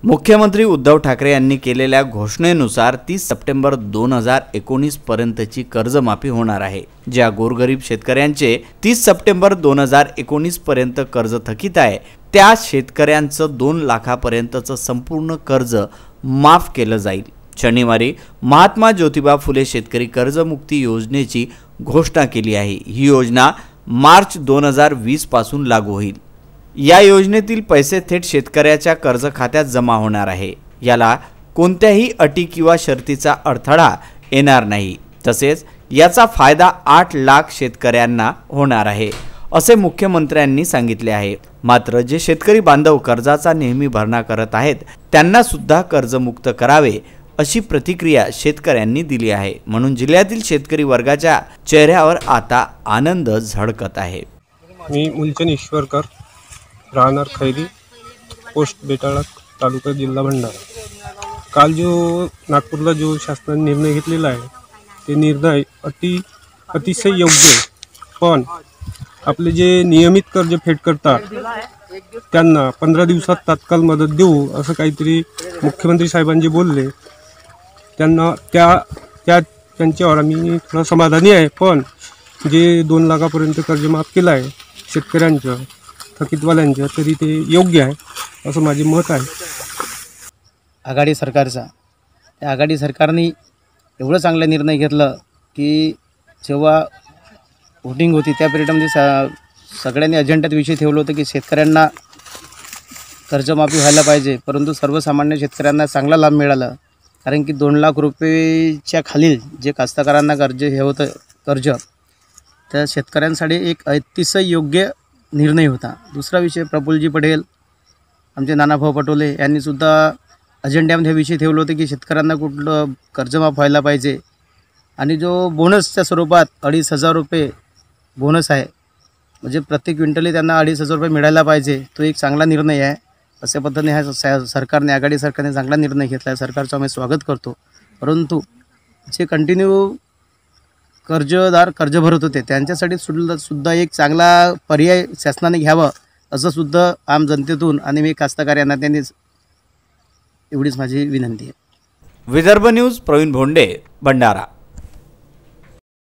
मुख्यमंत्री उद्धव ठाकरे यांनी केलेल्या घोषणेनुसार 30 सप्टेंबर 2019 पर्यंतची कर्जमाफी होणार आहे। ज्या गोरगरीब शेतकऱ्यांचे 30 सप्टेंबर 2019 पर्यंत कर्ज थकीत आहे त्या शेतकऱ्यांचं 2 लाखापर्यंतचं संपूर्ण कर्ज माफ केलं जाईल। शनिवारी महात्मा ज्योतिबा फुले शेतकरी कर्जमुक्ती योजनेची घोषणा केली आहे। ही योजना मार्च 2020 पासून लागू होईल। या योजनेतील पैसे थेट शेतकऱ्याच्या कर्ज खात्यात जमा होणार आहे। याला कोणत्याही अटी किंवा शर्तीचा अडथळा येणार नाही। तसेच याचा फायदा 8 लाख शेतकऱ्यांना होणार आहे असे मुख्यमंत्र्यांनी सांगितले आहे। मात्र जे शेतकरी बांधव कर्जाचा नेहमी भरणा करत आहेत त्यांना सुद्धा कर्जमुक्त करावे अशी प्रतिक्रिया शेतकऱ्यांनी दिली आहे। म्हणून जिल्ह्यातील शेतकरी वर्गाच्या चेहऱ्यावर आता आनंद झळकत आहे। मी मुलचंद ईश्वरकर, राहणार खैरी, पोस्ट बेटाळा, तालुका, जिल्हा भंडारा। काल जो नागपूरला जो शासनाने निर्णय घेतलेला आहे ते निर्णय अतिशय योग्य आहे। पण आपले जे नियमित कर्ज फेड करतात त्यांना 15 दिवसात तात्काळ मदत देऊ असं काहीतरी मुख्यमंत्री साहेबांनी बोलले, त्यांना त्यांच्यावर आम्ही थोडा समाधानी आहे। पण जे 2 लाखापर्यंत कर्ज माफ केलं आहे शेतकऱ्यांचं थकीतवाल्यांचं, तरी ते योग्य आहे असं माझे मत आहे। आघाडी सरकारचा त्या आघाडी सरकारने एवढं चांगला निर्णय घेतला की जेव्हा वोटिंग होती त्या पिरियडमध्ये सगळ्यांनी अजेंड्यात विषय ठेवलं होतं की शेतकऱ्यांना कर्जमाफी व्हायला पाहिजे, परंतु सर्वसामान्य शेतकऱ्यांना चांगला लाभ मिळाला। कारण की 2 लाख रुपयेच्या खालील जे कास्तकारांना कर्ज हे होतं कर्ज, त्या शेतकऱ्यांसाठी एक अतिशय योग्य निर्णय होता। दुसरा विषय, प्रफुल्लजी पटेल, आमचे नानाभाऊ पटोले यांनीसुद्धा अजेंड्यामध्ये हे विषय ठेवलं होतं की शेतकऱ्यांना कुठलं कर्जमाफ व्हायला पाहिजे आणि जो बोनसच्या स्वरूपात 2,500 रुपये बोनस आहे, म्हणजे प्रत्येक क्विंटली त्यांना 2,500 रुपये मिळायला पाहिजे, तो एक चांगला निर्णय आहे। अशा पद्धतीने ह्या सरकारने आघाडी सरकारने चांगला निर्णय घेतला आहे। सरकारचं आम्ही स्वागत करतो। परंतु जे कंटिन्यू कर्जदार कर्ज भरत होते त्यांच्यासाठी सुद्धा एक चांगला पर्याय शासनाने घ्यावा असं सुद्धा आम जनतेतून आणि मी कास्तकार यांना त्यांनी एवढीच माझी विनंती आहे। विदर्भ न्यूज, प्रवीण भोंडे, भंडारा।